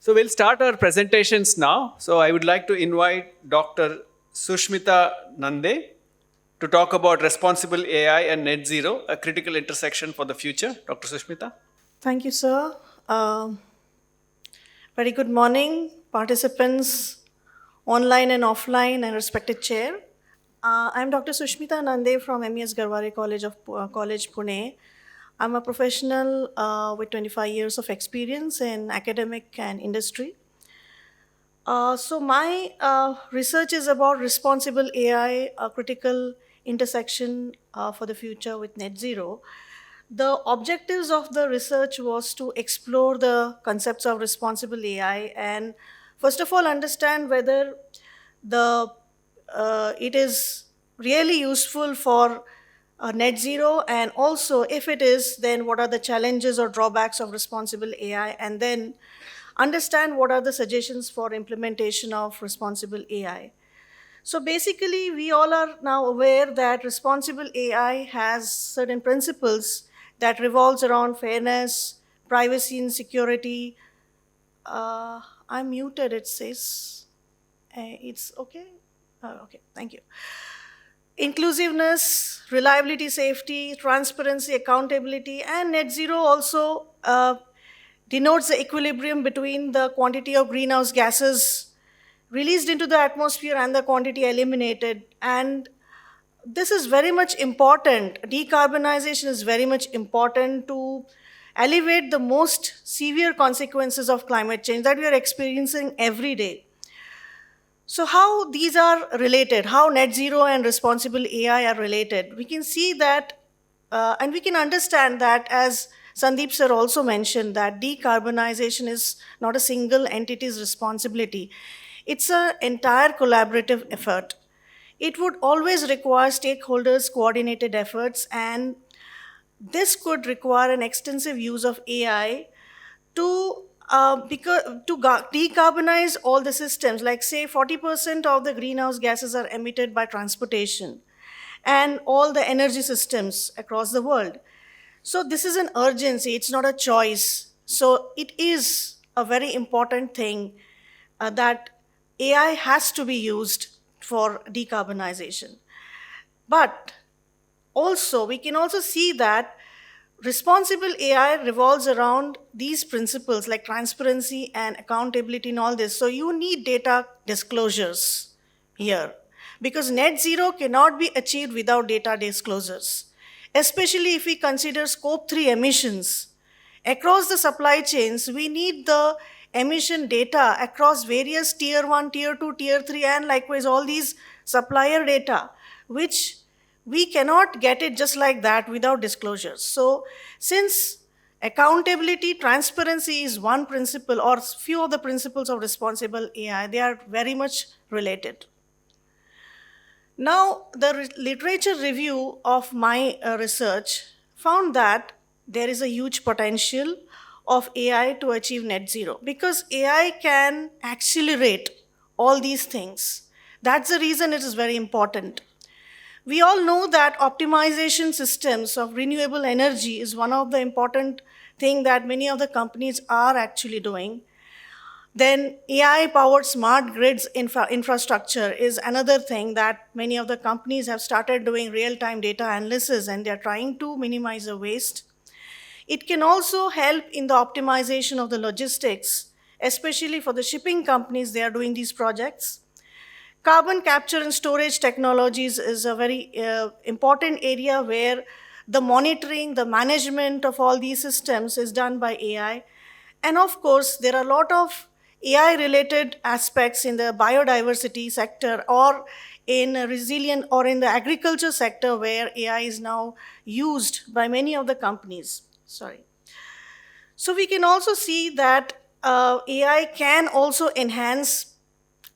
So we'll start our presentations now. So I would like to invite Dr. Sushmita Nande to talk about responsible AI and net zero, a critical intersection for the future. Dr. Sushmita. Thank you, sir. Very good morning, participants, online and offline, and respected chair. I'm Dr. Sushmita Nande from MES Garware College, Pune. I'm a professional with 25 years of experience in academic and industry. So my research is about responsible AI, a critical intersection for the future with net zero. The objectives of the research was to explore the concepts of responsible AI and first of all understand whether it is really useful for net zero, and also if it is, then what are the challenges or drawbacks of responsible AI, and then understand what are the suggestions for implementation of responsible AI. So basically, we all are now aware that responsible AI has certain principles that revolves around fairness, privacy and security. I'm muted, it says. It's okay? Okay, thank you. Inclusiveness, reliability, safety, transparency, accountability, and net zero also denotes the equilibrium between the quantity of greenhouse gases released into the atmosphere and the quantity eliminated. And this is very much important. Decarbonization is very much important to alleviate the most severe consequences of climate change that we are experiencing every day. So how these are related, how net zero and responsible AI are related, we can see that, and we can understand that, as Sandeep sir also mentioned, that decarbonization is not a single entity's responsibility. It's an entire collaborative effort. It would always require stakeholders' coordinated efforts, and this could require an extensive use of AI to decarbonize all the systems. Like say 40% of the greenhouse gases are emitted by transportation and all the energy systems across the world. So this is an urgency, it's not a choice. So it is a very important thing that AI has to be used for decarbonization. But also, we can also see that responsible AI revolves around these principles like transparency and accountability and all this. So you need data disclosures here, because net zero cannot be achieved without data disclosures, especially if we consider scope 3 emissions. Across the supply chains, we need the emission data across various tier 1, tier 2, tier 3, and likewise all these supplier data, which we cannot get it just like that without disclosures. So since accountability, transparency is one principle or few of the principles of responsible AI, they are very much related. Now, the literature review of my research found that there is a huge potential of AI to achieve net zero, because AI can accelerate all these things. That's the reason it is very important. We all know that optimization systems of renewable energy is one of the important things that many of the companies are actually doing. Then AI-powered smart grids infrastructure is another thing that many of the companies have started doing real-time data analysis, and they're trying to minimize the waste. It can also help in the optimization of the logistics, especially for the shipping companies, they are doing these projects. Carbon capture and storage technologies is a very important area where the monitoring, the management of all these systems is done by AI. And of course, there are a lot of AI-related aspects in the biodiversity sector or in resilient or in the agriculture sector where AI is now used by many of the companies. Sorry. So we can also see that AI can also enhance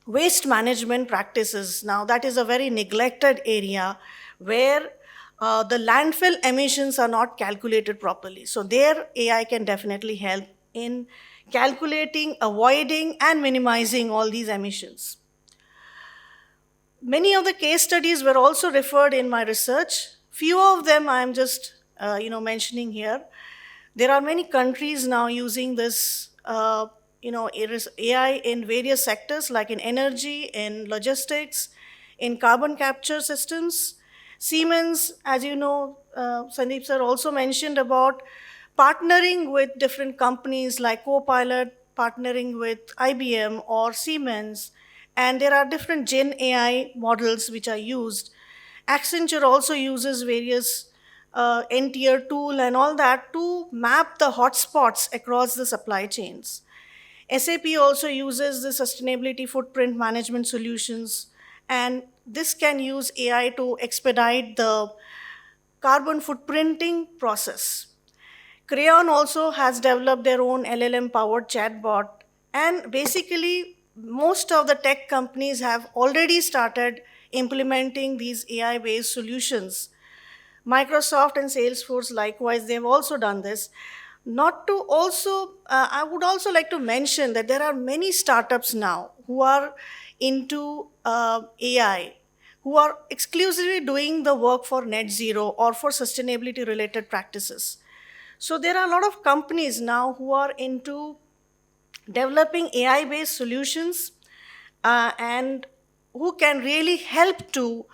waste management practices. Now, that is a very neglected area where the landfill emissions are not calculated properly. So there, AI can definitely help in calculating, avoiding, and minimizing all these emissions. Many of the case studies were also referred in my research. Few of them I'm just mentioning here. There are many countries now using this AI in various sectors like in energy, in logistics, in carbon capture systems. Siemens, as you know, Sandeep sir also mentioned about partnering with different companies like Copilot, partnering with IBM or Siemens, and there are different Gen AI models which are used. Accenture also uses various N-tier tool and all that to map the hotspots across the supply chains. SAP also uses the sustainability footprint management solutions, and this can use AI to expedite the carbon footprinting process. Crayon also has developed their own LLM powered chatbot, and basically, most of the tech companies have already started implementing these AI based solutions. Microsoft and Salesforce, likewise, they've also done this. Not to also, I would also like to mention that there are many startups now who are into AI, who are exclusively doing the work for net zero or for sustainability related practices. So there are a lot of companies now who are into developing AI based solutions and who can really help to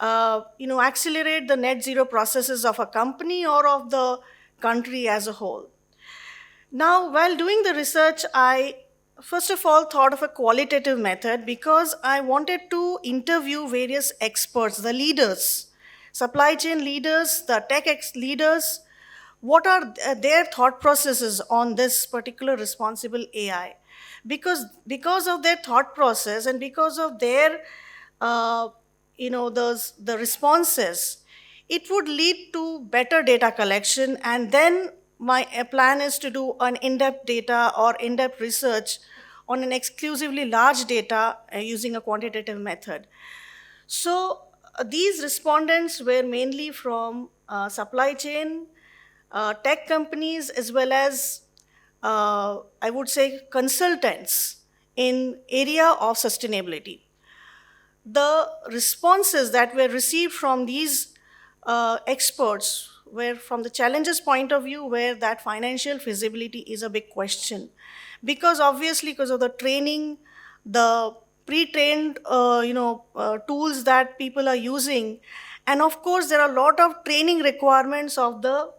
accelerate the net zero processes of a company or of the country as a whole. Now, while doing the research, I first of all thought of a qualitative method because I wanted to interview various experts, the leaders, supply chain leaders, the leaders. What are their thought processes on this particular responsible AI? Because of their thought process and because of their the responses, it would lead to better data collection, and then my plan is to do an in-depth data or in-depth research on an exclusively large data using a quantitative method. So these respondents were mainly from supply chain, tech companies, as well as I would say consultants in area of sustainability. The responses that were received from these experts were from the challenges point of view where that financial feasibility is a big question, because obviously because of the training, the pre-trained tools that people are using, and of course there are a lot of training requirements of the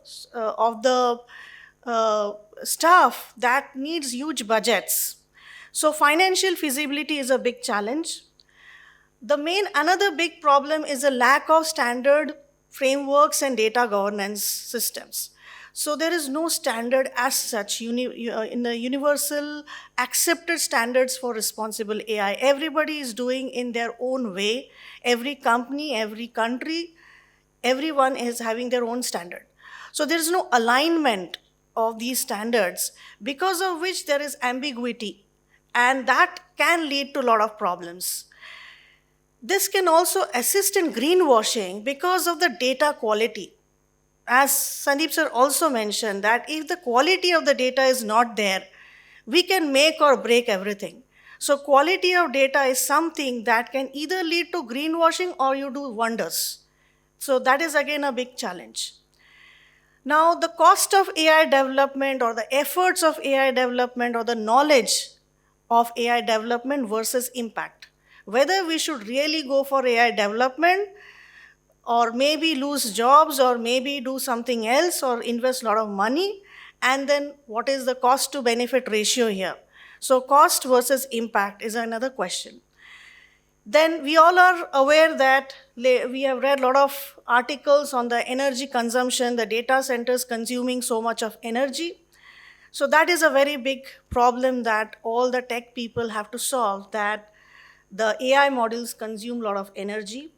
staff that needs huge budgets. So financial feasibility is a big challenge. Another big problem is a lack of standard frameworks and data governance systems. So there is no standard as such in the universal accepted standards for responsible AI. Everybody is doing in their own way. Every company, every country, everyone is having their own standard. So there is no alignment of these standards, because of which there is ambiguity, and that can lead to a lot of problems. This can also assist in greenwashing because of the data quality. As Sandeep sir also mentioned, that if the quality of the data is not there, we can make or break everything. So quality of data is something that can either lead to greenwashing or you do wonders. So that is again a big challenge. Now, the cost of AI development or the efforts of AI development or the knowledge of AI development versus impact. Whether we should really go for AI development or maybe lose jobs or maybe do something else or invest a lot of money, and then what is the cost to benefit ratio here? So cost versus impact is another question. Then we all are aware that we have read a lot of articles on the energy consumption, the data centers consuming so much of energy. So that is a very big problem that all the tech people have to solve, that the AI models consume a lot of energy.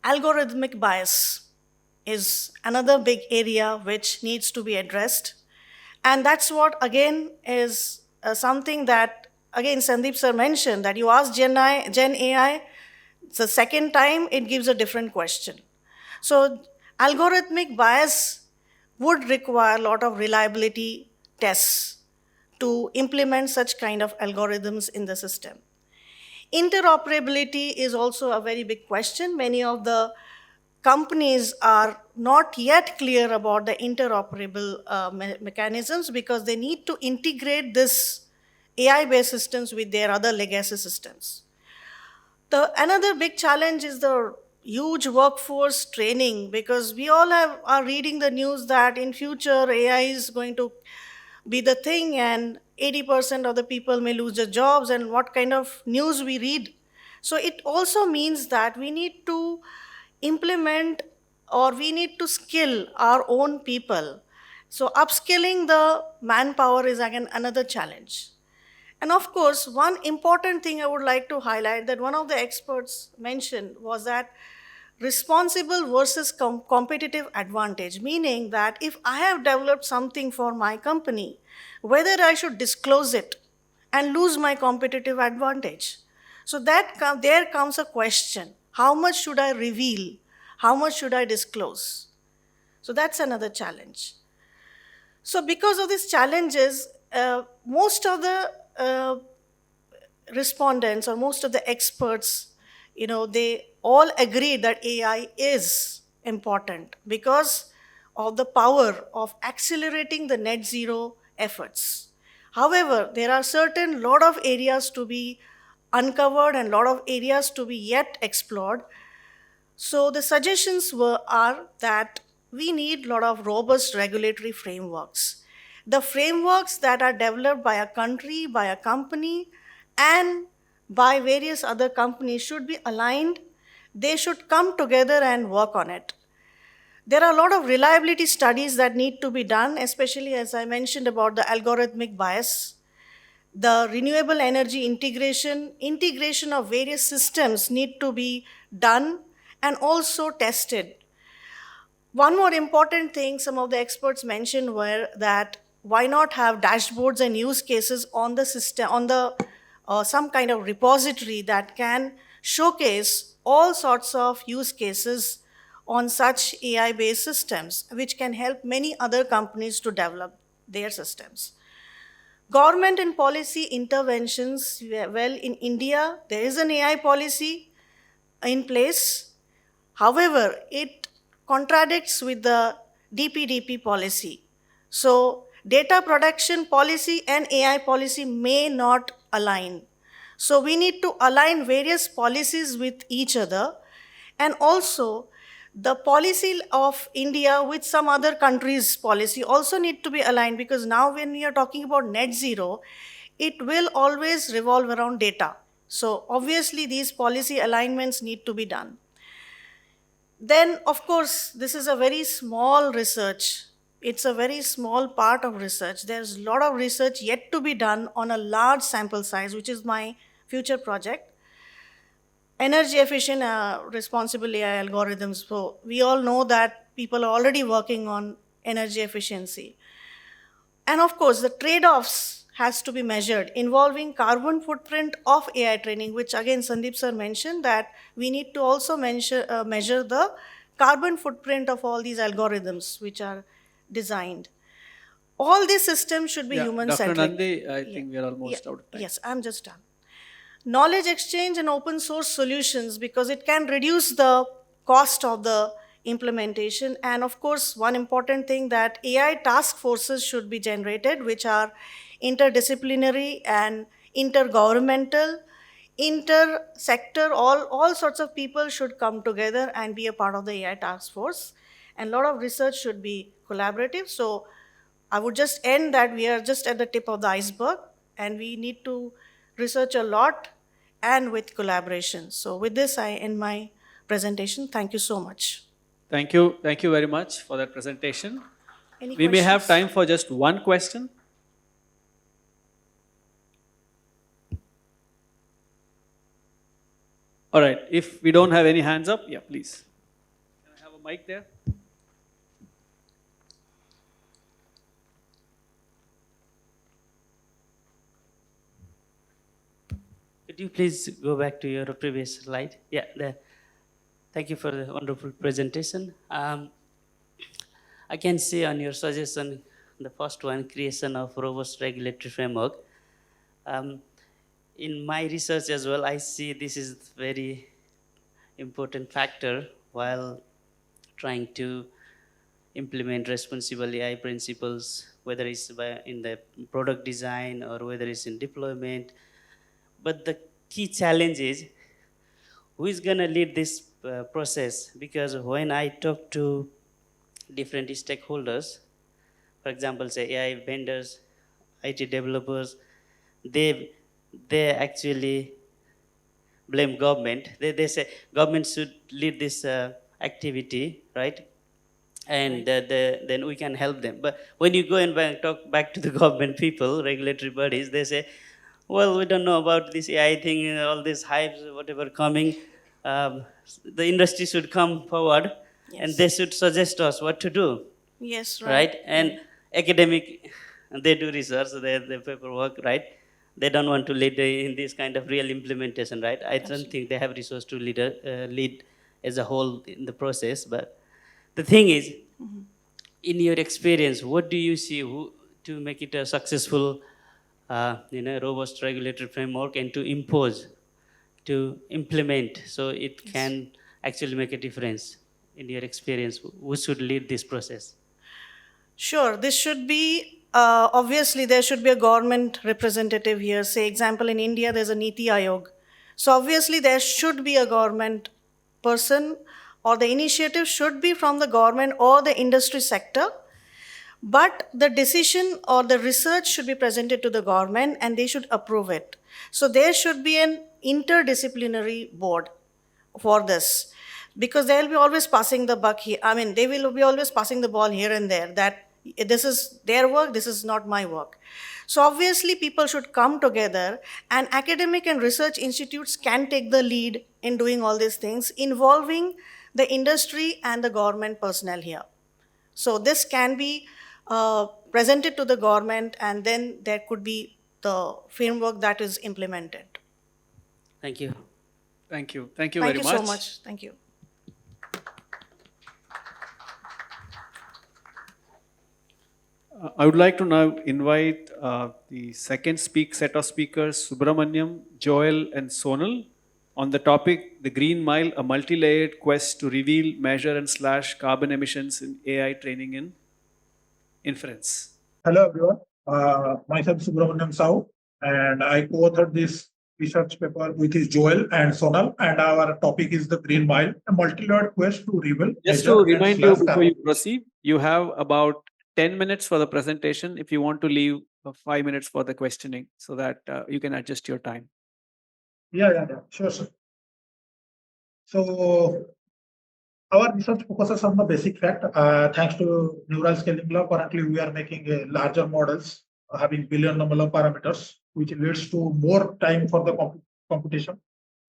Algorithmic bias is another big area which needs to be addressed. And that's what, again, is something that, again, Sandeep sir mentioned, that you ask Gen AI, the second time it gives a different question. So algorithmic bias would require a lot of reliability tests to implement such kind of algorithms in the system. Interoperability is also a very big question. Many of the companies are not yet clear about the interoperable mechanisms because they need to integrate this AI-based systems with their other legacy systems. Another big challenge is the huge workforce training because we all are reading the news that in future AI is going to be the thing and 80% of the people may lose their jobs and what kind of news we read. So it also means that we need to implement or we need to skill our own people. So upskilling the manpower is again another challenge. And of course, one important thing I would like to highlight that one of the experts mentioned was that responsible versus competitive advantage, meaning that if I have developed something for my company, whether I should disclose it and lose my competitive advantage. So there comes a question, how much should I reveal? How much should I disclose? So that's another challenge. So because of these challenges, most of the respondents or most of the experts, they all agree that AI is important because of the power of accelerating the net zero efforts. However, there are certain lot of areas to be uncovered and lot of areas to be yet explored. So the suggestions are that we need a lot of robust regulatory frameworks. The frameworks that are developed by a country, by a company, and by various other companies should be aligned. They should come together and work on it. There are a lot of reliability studies that need to be done, especially as I mentioned about the algorithmic bias. The renewable energy integration of various systems need to be done and also tested. One more important thing some of the experts mentioned were that why not have dashboards and use cases on the system, on the some kind of repository that can showcase all sorts of use cases on such AI-based systems, which can help many other companies to develop their systems. Government and policy interventions, well, in India, there is an AI policy in place. However, it contradicts with the DPDP policy. So, data protection policy and AI policy may not align. So, we need to align various policies with each other, and also the policy of India with some other countries' policy also need to be aligned because now when we are talking about net zero, it will always revolve around data. So obviously these policy alignments need to be done. Then of course, this is a very small research. It's a very small part of research. There's a lot of research yet to be done on a large sample size, which is my future project. Energy efficient responsible AI algorithms. So we all know that people are already working on energy efficiency. And of course, the trade-offs has to be measured involving carbon footprint of AI training, which again Sandeep sir mentioned that we need to also measure the carbon footprint of all these algorithms which are designed. All these systems should be human-centric. Dr. Nande, I think we are almost out of time. Yes, I'm just done. Knowledge exchange and open source solutions because it can reduce the cost of the implementation. And of course, one important thing that AI task forces should be generated, which are interdisciplinary and intergovernmental, inter-sector, all sorts of people should come together and be a part of the AI task force. And a lot of research should be collaborative. So I would just end that we are just at the tip of the iceberg and we need to research a lot and with collaboration. So with this, I end my presentation. Thank you so much. Thank you. Thank you very much for that presentation. Any We may have questions? time for just one question. All right. If we don't have any hands up, yeah, please. Can I have a mic there? Could you please go back to your previous slide? Yeah, there. Thank you for the wonderful presentation. I can see on your suggestion, the first one, creation of robust regulatory framework. In my research as well, I see this is very important factor while trying to implement responsible AI principles, whether it's in the product design or whether it's in deployment. But the key challenge is who is going to lead this process? Because when I talk to different stakeholders, for example, say AI vendors, IT developers, they they actually blame government. They say government should lead this activity, right? And then we can help them. But when you go and talk back to the government people, regulatory bodies, they say, well, we don't know about this AI thing, all these hypes, whatever coming. Um, the industry should come forward and Yes. they should suggest us what to do, Yes, right? right. And academic, they do research, they paperwork, right? They don't want to lead in this kind of real implementation, right? I don't think they have resource to lead as a whole in the process. But the thing is, in your experience, what do you see to make it a successful, robust regulatory framework and to impose, to implement, so it can actually make a difference? In your experience, who should lead this process? Sure, this should be obviously there should be a government representative here. Say, example, in India, there's a Niti Aayog. So obviously, there should be a government person, or the initiative should be from the government or the industry sector. But the decision or the research should be presented to the government and they should approve it. So there should be an interdisciplinary board for this, because they'll be always passing the buck here. I mean, they will be always passing the ball here and there, that this is their work, this is not my work. So obviously people should come together, and academic and research institutes can take the lead in doing all these things, involving the industry and the government personnel here. So this can be presented to the government, and then there could be the framework that is implemented. Thank you. Thank you. Thank you Thank very you much. so much. Thank you. I would like to now invite the second set of speakers, Subramanyam, Joel, and Sonal, on the topic, the Green Mile, a multi-layered quest to reveal, measure, and slash carbon emissions in AI training in inference. Hello everyone, myself Subramanyam Sahoo, and I co-authored this research paper with his Joel and Sonal, and our topic is the Green Mile, a multi-layered quest to reveal, Just measure, to and remind you slash before you carbon. proceed, you have about 10 minutes for the presentation. If you want to leave 5 minutes for the questioning, so that you can adjust your time. Yeah, sure, sir. So our research focuses on the basic fact. Thanks to neural scaling law, currently we are making larger models having billion number of parameters, which leads to more time for the computation,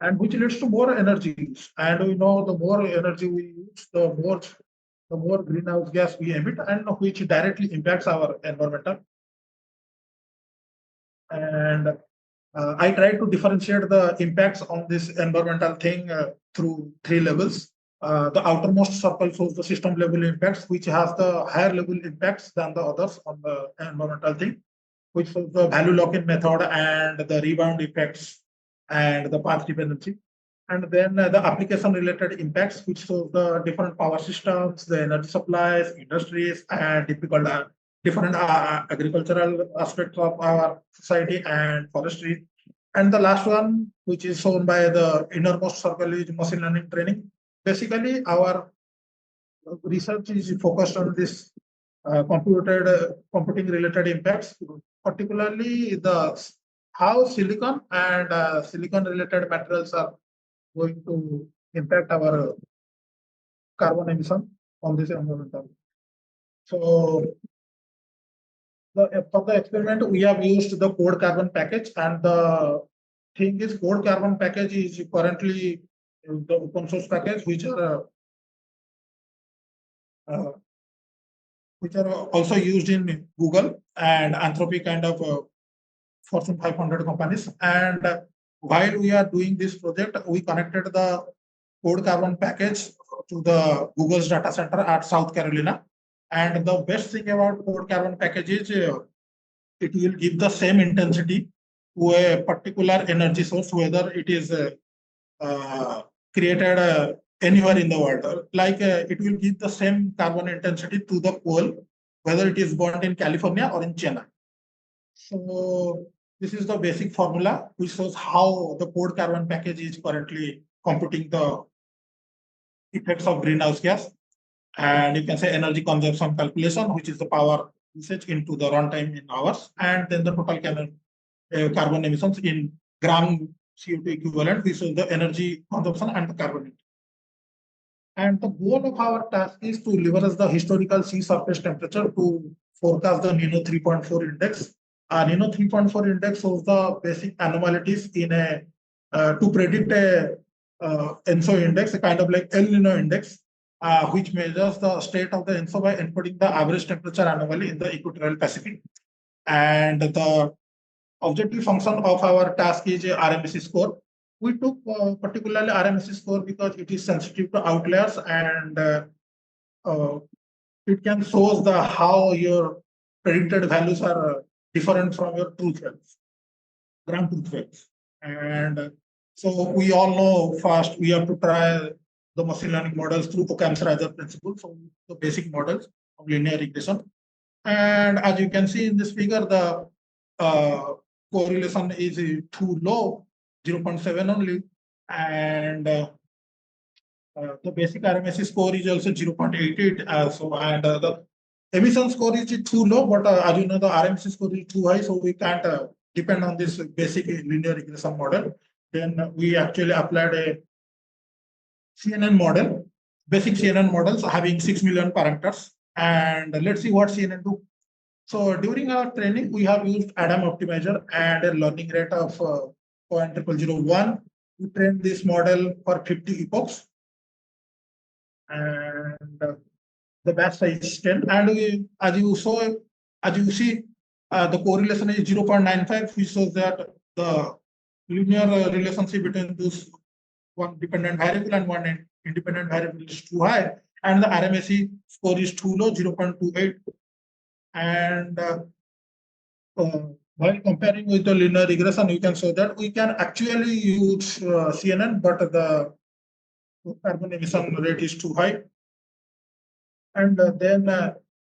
and which leads to more energy use. And we know the more energy we use, the more greenhouse gas we emit, and which directly impacts our environmental. And I try to differentiate the impacts on this environmental thing through three levels. The outermost circle shows the system level impacts, which has the higher level impacts than the others on the environmental thing, which shows the value lock-in method and the rebound effects and the path dependency. And then the application related impacts, which shows the different power systems, the energy supplies, industries, and different agricultural aspects of our society and forestry. And the last one, which is shown by the innermost circle, is machine learning training. Basically, our research is focused on this computing related impacts, particularly the how silicon and silicon related materials are going to impact our carbon emission on this environmental. So for the experiment, we have used the code carbon package, and the thing is, code carbon package is currently the open source package, uh, which are also used in Google and Anthropic kind of Fortune 500 companies. And while we are doing this project, we connected the code carbon package to the Google's data center at South Carolina. And the best thing about code carbon package is it will give the same intensity to a particular energy source, whether it is created anywhere in the world. Like it will give the same carbon intensity to the coal, whether it is burned in California or in China. So this is the basic formula which shows how the code carbon package is currently computing the effects of greenhouse gas. And you can say energy consumption calculation, which is the power usage into the runtime in hours, and then the total carbon emissions in gram CO2 equivalent, which is the energy consumption and the carbon. And the goal of our task is to leverage the historical sea surface temperature to forecast the NINO 3.4 index. NINO 3.4 index shows the basic anomalies in a to predict a ENSO index, a kind of like El Nino index, which measures the state of the ENSO by encoding the average temperature anomaly in the equatorial Pacific. And the objective function of our task is a RMSE score. We took particularly RMSE score because it is sensitive to outliers and it can show the how your predicted values are different from your truth values, ground truth values. And so we all know first we have to try the machine learning models through Occam's razor principle, so the basic models of linear regression. And as you can see in this figure, the correlation is too low, 0.7 only, and the basic RMSE score is also 0.88. And the emission score is too low, but as you know, the RMSE score is too high, so we can't depend on this basic linear regression model. Then we actually applied a CNN model, basic CNN models having 6 million parameters, and let's see what CNN do. So during our training, we have used Adam optimizer and a learning rate of 0.0001. We trained this model for 50 epochs, and the batch size is 10. And as you see, the correlation is 0.95, which shows that the linear relationship between those one dependent variable and one independent variable is too high, and the RMSE score is too low, 0.28. And while comparing with the linear regression, you can show that we can actually use CNN, but the carbon emission rate is too high. And then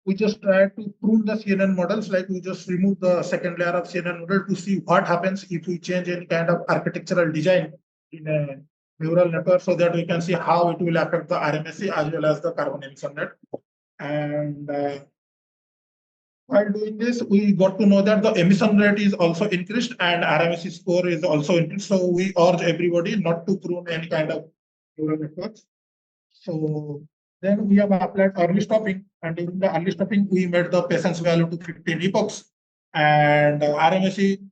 we just try to prune the CNN models, like we just remove the second layer of CNN model to see what happens if we change any kind of architectural design in a neural network, so that we can see how it will affect the RMSE as well as the carbon emission rate. And while doing this, we got to know that the emission rate is also increased and RMSE score is also increased. So we urge everybody not to prune any kind of neural networks. So then we have applied early stopping, and during the early stopping, we made the patience value to 15 epochs, and RMSE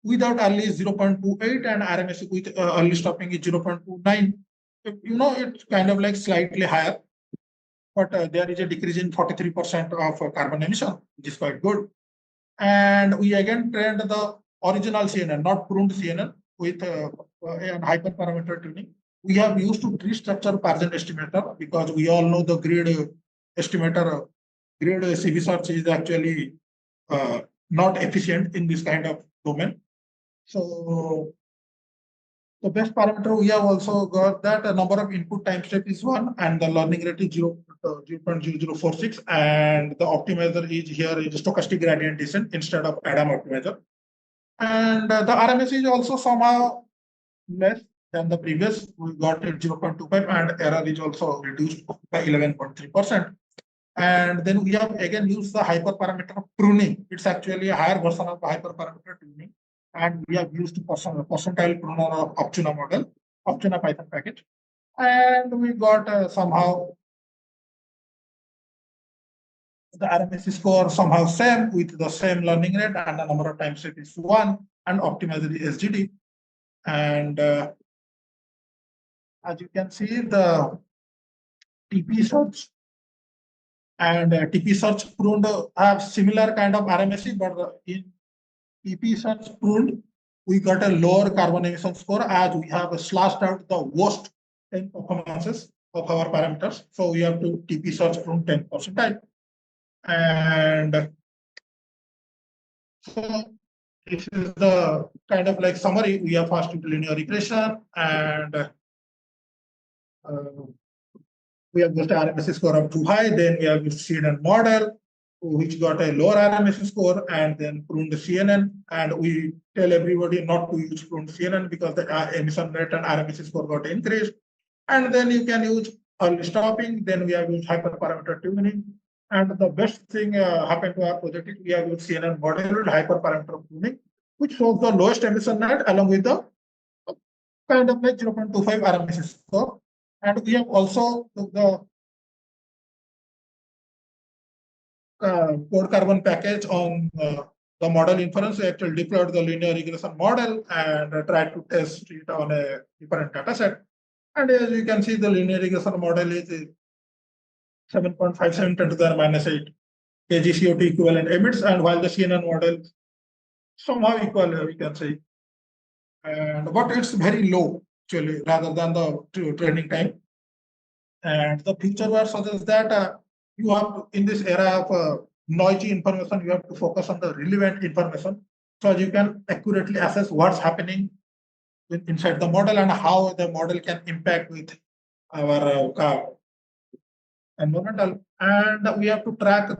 without early is 0.28, and RMSE with early stopping is 0.29. You know, it's kind of like slightly higher, but there is a decrease in 43% of carbon emission, which is quite good. And we again trained the original CNN, not pruned CNN, with a hyperparameter tuning. We have used to tree structure Parsant estimator because we all know the grid estimator, grid CV search is actually not efficient in this kind of domain. So the best parameter we have also got that a number of input time step is 1 and the learning rate is 0.0046, and the optimizer is here is stochastic gradient descent instead of Adam optimizer. And the RMS is also somehow less than the previous. We got it 0.25 and error is also reduced by 11.3%. And then we have again used the hyperparameter pruning. It's actually a higher version of hyperparameter tuning. And we have used percentile pruner of Optuna model, Optuna Python package. And we got somehow the RMSE score somehow same with the same learning rate, and the number of time step is 1, and optimizer is SGD. And as you can see, the TP search and TP search pruned have similar kind of RMSE, but in TP search pruned, we got a lower carbon emission score as we have slashed out the worst 10 performances of our parameters. So we have to TP search prune 10%. And so this is the kind of like summary. We have first linear regression, and Uh, we have used RMS score of too high, then we have used CNN model, which got a lower RMS score, and then pruned the CNN. And we tell everybody not to use pruned CNN because the emission rate and RMS score got increased. And then you can use early stopping. Then we have used hyperparameter tuning. And the best thing happened to our project is we have used CNN model with hyperparameter tuning, which shows the lowest emission rate along with the kind of like 0.25 RMS score. And we have also took the code carbon package on the model inference. We actually deployed the linear regression model and tried to test it on a different data set. And as you can see, the linear regression model is 7.57 10 to the minus 8 kg CO2 equivalent emits, and while the CNN model somehow equal, we can say. And but it's very low actually rather than the training time. And the future word suggests that you have in this era of noisy information, you have to focus on the relevant information so you can accurately assess what's happening inside the model and how the model can impact with our environmental. And we have to track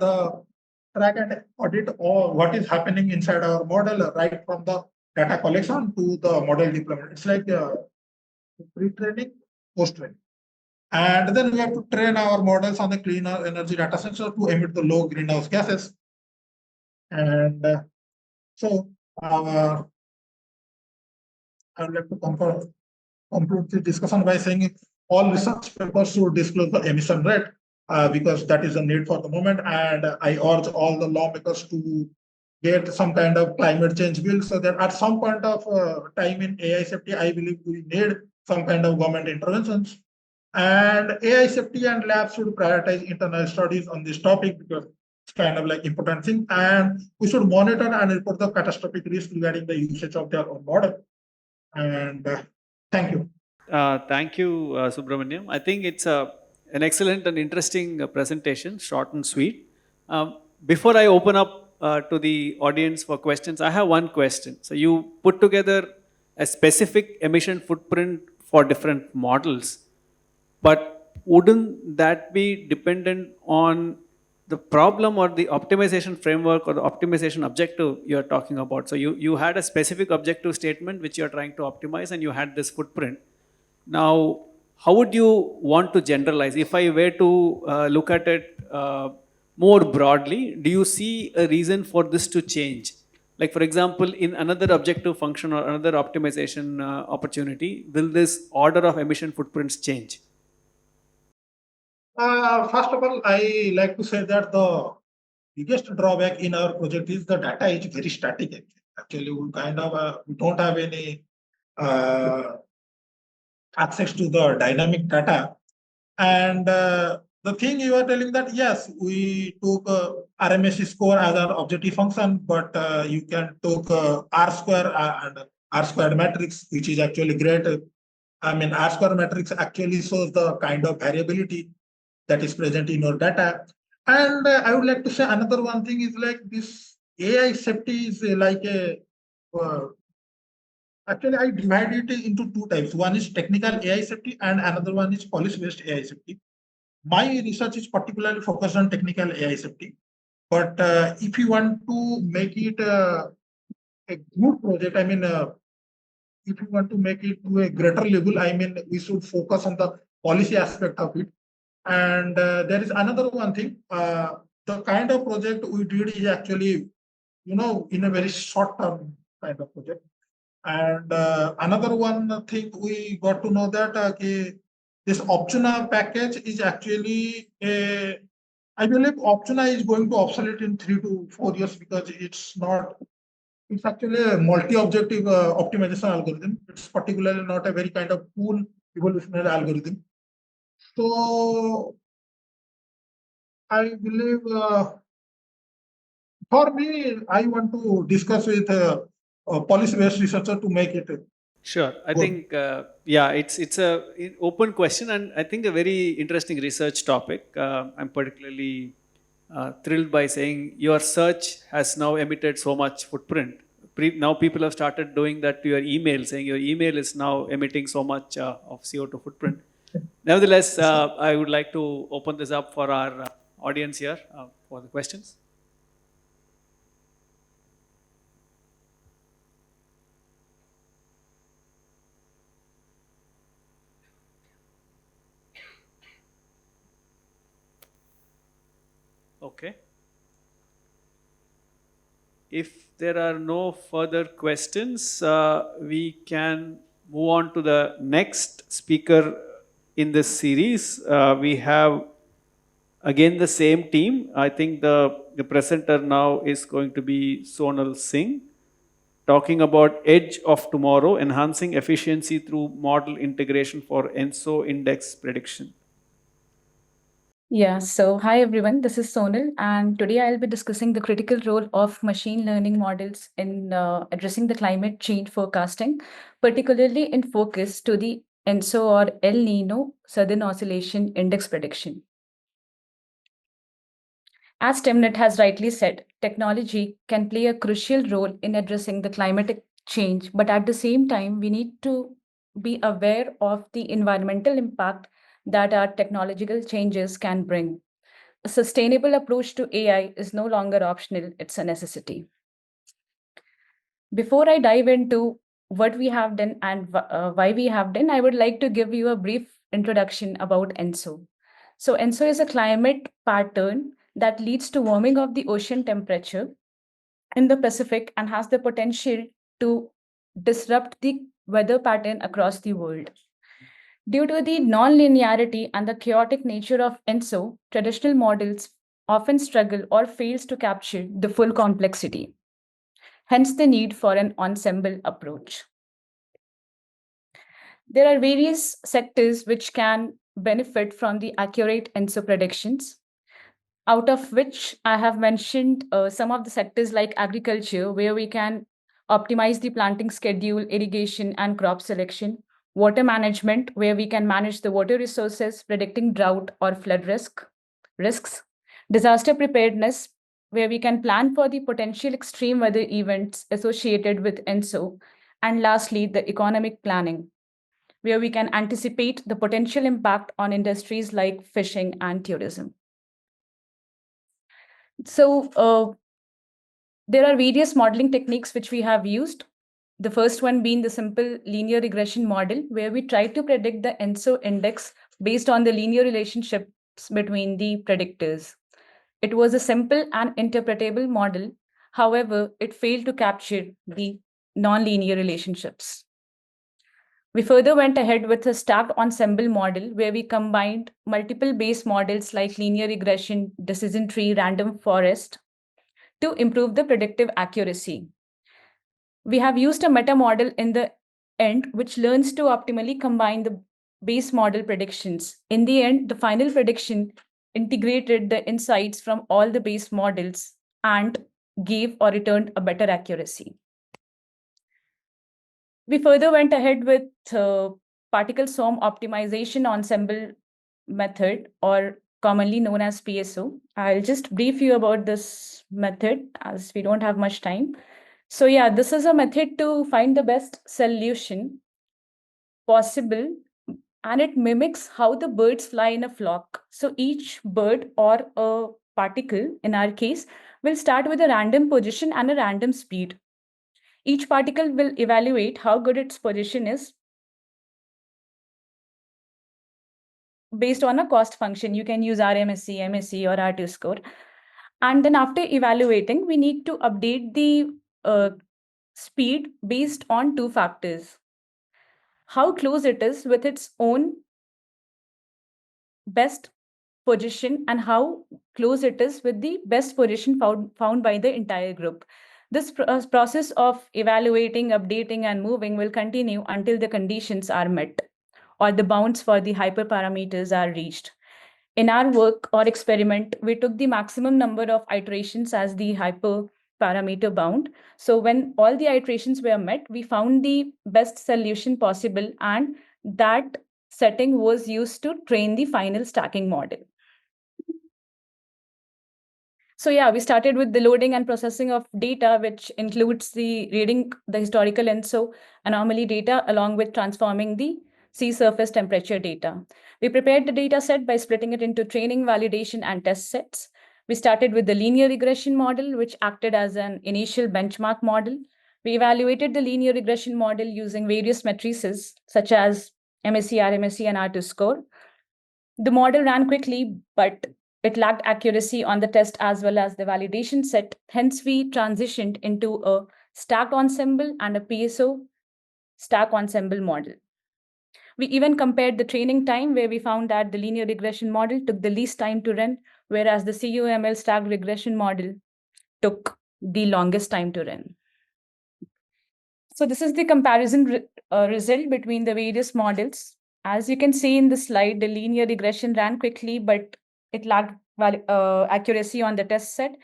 and audit all what is happening inside our model right from the data collection to the model deployment. It's like pre-training, post-training. And then we have to train our models on the cleaner energy data sensor to emit the low greenhouse gases. And so I would like to conclude the discussion by saying all research papers should disclose the emission rate because that is a need for the moment. And I urge all the lawmakers to get some kind of climate change bill so that at some point of time in AI safety, I believe we need some kind of government interventions. And AI safety and labs should prioritize internal studies on this topic because it's kind of like important thing. And we should monitor and report the catastrophic risk regarding the usage of their own model. And thank you. Thank you, Subramanyam. I think it's an excellent and interesting presentation, short and sweet. Before I open up to the audience for questions, I have one question. So you put together a specific emission footprint for different models, but wouldn't that be dependent on the problem or the optimization framework or the optimization objective you're talking about? So you had a specific objective statement which you're trying to optimize and you had this footprint. Now, how would you want to generalize? If I were to look at it more broadly, do you see a reason for this to change? Like for example, in another objective function or another optimization opportunity, will this order of emission footprints change? First of all, I like to say that the biggest drawback in our project is the data is very static. Actually, we kind of we don't have any access to the dynamic data. And the thing you are telling that yes, we took RMS score as an objective function, but you can take R square and R squared matrix, which is actually great. I mean, R square matrix actually shows the kind of variability that is present in your data. And I would like to say another one thing is like this AI safety is like a actually I divide it into two types. One is technical AI safety and another one is policy-based AI safety. My research is particularly focused on technical AI safety. But if you want to make it a good project, I mean, if you want to make it to a greater level, I mean, we should focus on the policy aspect of it. And there is another one thing. The kind of project we did is actually, in a very short term kind of project. And another one thing we got to know that this Optuna package is actually I believe Optuna is going to obsolete in 3 to 4 years because it's actually a multi-objective optimization algorithm. It's particularly not a very kind of cool evolutionary algorithm. So I believe for me, I want to discuss with a policy-based researcher to make it. Sure. I think, yeah, it's a open question and I think a very interesting research topic. I'm particularly thrilled by saying your search has now emitted so much footprint. Now people have started doing that to your email, saying your email is now emitting so much of CO2 footprint. Nevertheless, I would like to open this up for our audience here for the questions. Okay. If there are no further questions, we can move on to the next speaker in this series. We have again the same team. I think the presenter now is going to be Sonal Singh, talking about Edge of Tomorrow, enhancing efficiency through model integration for ENSO index prediction. Yeah, so hi everyone, this is Sonal, and today I'll be discussing the critical role of machine learning models in addressing the climate change forecasting, particularly in focus to the ENSO or El Nino Southern Oscillation Index prediction. As Timnit has rightly said, technology can play a crucial role in addressing the climatic change, but at the same time, we need to be aware of the environmental impact that our technological changes can bring. A sustainable approach to AI is no longer optional, it's a necessity. Before I dive into what we have done and why we have done, I would like to give you a brief introduction about ENSO. So, ENSO is a climate pattern that leads to warming of the ocean temperature in the Pacific and has the potential to disrupt the weather pattern across the world. Due to the non-linearity and the chaotic nature of ENSO, traditional models often struggle or fails to capture the full complexity. Hence the need for an ensemble approach. There are various sectors which can benefit from the accurate ENSO predictions, out of which I have mentioned some of the sectors like agriculture, where we can optimize the planting schedule, irrigation, and crop selection, water management, where we can manage the water resources, predicting drought or flood risks, disaster preparedness, where we can plan for the potential extreme weather events associated with ENSO, and lastly, the economic planning, where we can anticipate the potential impact on industries like fishing and tourism. So there are various modeling techniques which we have used. The first one being the simple linear regression model, where we try to predict the ENSO index based on the linear relationships between the predictors. It was a simple and interpretable model. However, it failed to capture the nonlinear relationships. We further went ahead with a stacked ensemble model where we combined multiple base models like linear regression, decision tree, random forest to improve the predictive accuracy. We have used a meta model in the end, which learns to optimally combine the base model predictions. In the end, the final prediction integrated the insights from all the base models and gave or returned a better accuracy. We further went ahead with particle swarm optimization ensemble method, or commonly known as PSO. I'll just brief you about this method as we don't have much time. So yeah, this is a method to find the best solution possible, and it mimics how the birds fly in a flock. So each bird or a particle, in our case, will start with a random position and a random speed. Each particle will evaluate how good its position is based on a cost function. You can use RMSE, MSE, or R2 score. And then after evaluating, we need to update the speed based on two factors: how close it is with its own best position and how close it is with the best position found by the entire group. This process of evaluating, updating, and moving will continue until the conditions are met or the bounds for the hyperparameters are reached. In our work or experiment, we took the maximum number of iterations as the hyperparameter bound. So when all the iterations were met, we found the best solution possible, and that setting was used to train the final stacking model. So yeah, we started with the loading and processing of data, which includes the reading the historical ENSO anomaly data along with transforming the sea surface temperature data. We prepared the data set by splitting it into training, validation, and test sets. We started with the linear regression model, which acted as an initial benchmark model. We evaluated the linear regression model using various matrices, such as MSE, RMSE, and R2 score. The model ran quickly, but it lacked accuracy on the test as well as the validation set. Hence, we transitioned into a stacked ensemble and a PSO stack ensemble model. We even compared the training time, where we found that the linear regression model took the least time to run, whereas the CUML stacked regression model took the longest time to run. So this is the comparison result between the various models. As you can see in the slide, the linear regression ran quickly, but it lacked accuracy on the test set.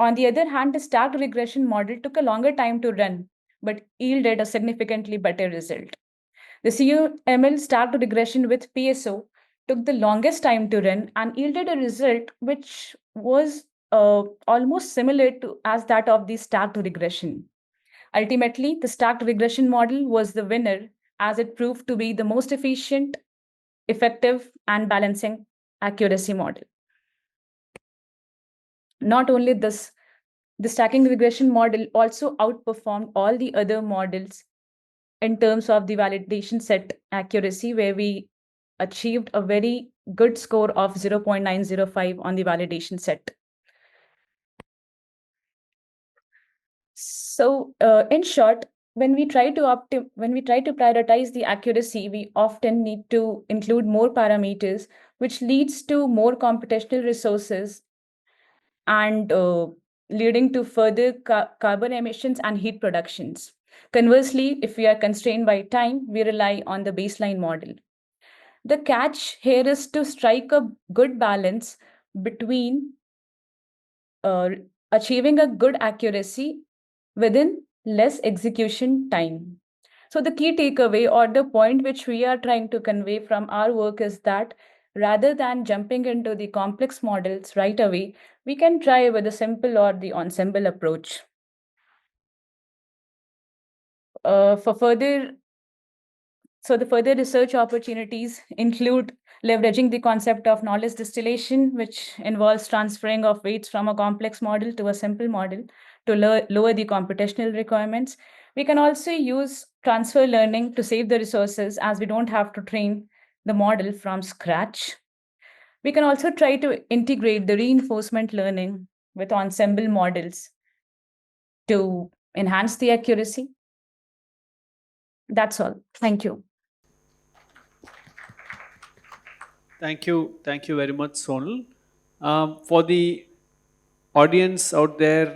On the other hand, the stacked regression model took a longer time to run, but yielded a significantly better result. The CUML stacked regression with PSO took the longest time to run and yielded a result which was almost similar to as that of the stacked regression. Ultimately, the stacked regression model was the winner as it proved to be the most efficient, effective, and balancing accuracy model. Not only this, the stacking regression model also outperformed all the other models in terms of the validation set accuracy, where we achieved a very good score of 0.905 on the validation set. So, in short, when we try to prioritize the accuracy, we often need to include more parameters, which leads to more computational resources and leading to further carbon emissions and heat productions. Conversely, if we are constrained by time, we rely on the baseline model. The catch here is to strike a good balance between uh, achieving a good accuracy within less execution time. So, the key takeaway or the point which we are trying to convey from our work is that rather than jumping into the complex models right away, we can try with a simple or the ensemble approach. For further So the further research opportunities include leveraging the concept of knowledge distillation, which involves transferring of weights from a complex model to a simple model to lower the computational requirements. We can also use transfer learning to save the resources, as we don't have to train the model from scratch. We can also try to integrate the reinforcement learning with ensemble models to enhance the accuracy. That's all. Thank you. Thank you. Thank you very much, Sonal. For the audience out there,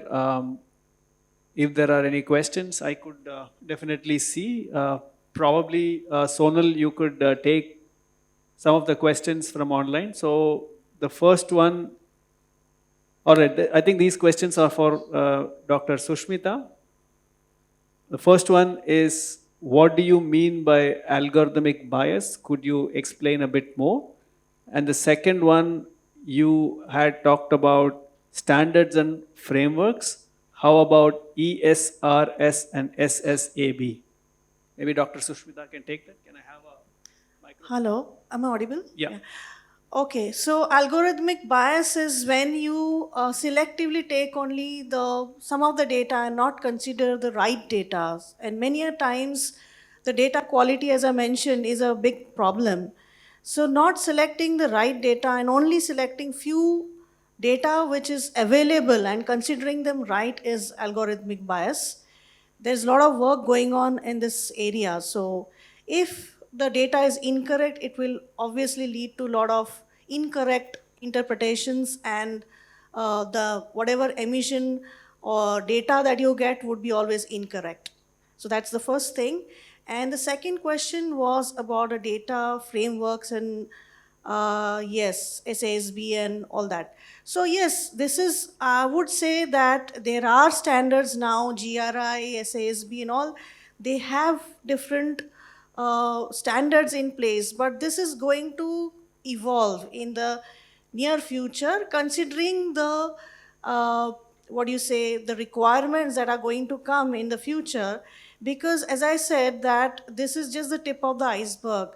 if there are any questions, I could definitely see. Probably, Sonal, you could take some of the questions from online. So the first one, all right, I think these questions are for Dr. Sushmita. The first one is, what do you mean by algorithmic bias? Could you explain a bit more? And the second one, you had talked about standards and frameworks. How about ESRS and SSAB? Maybe Dr. Sushmita can take that. Can I have a microphone? Hello, am I audible? Yeah. Okay, so algorithmic bias is when you selectively take only the some of the data and not consider the right data. And many a times, the data quality, as I mentioned, is a big problem. So not selecting the right data and only selecting few data which is available and considering them right is algorithmic bias. There's a lot of work going on in this area. So if the data is incorrect, it will obviously lead to a lot of incorrect interpretations, and the whatever emission or data that you get would be always incorrect. So that's the first thing. And the second question was about the data frameworks and yes, SASB and all that. So yes, this is, I would say that there are standards now, GRI, SASB and all, they have different standards in place, but this is going to evolve in the near future, considering the what do you say, the requirements that are going to come in the future. because as I said that this is just the tip of the iceberg.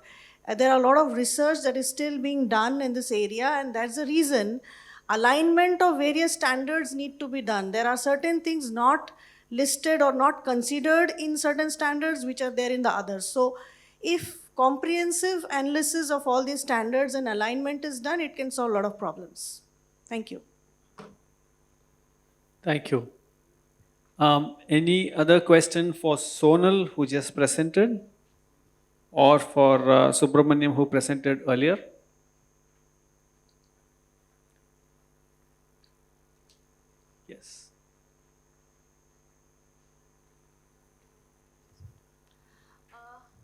There are a lot of research that is still being done in this area, and that's the reason alignment of various standards need to be done. There are certain things not listed or not considered in certain standards which are there in the others. So if comprehensive analysis of all these standards and alignment is done, it can solve a lot of problems. Thank you. Thank you. Any other question for Sonal, who just presented, or for Subramanyam, who presented earlier? Yes.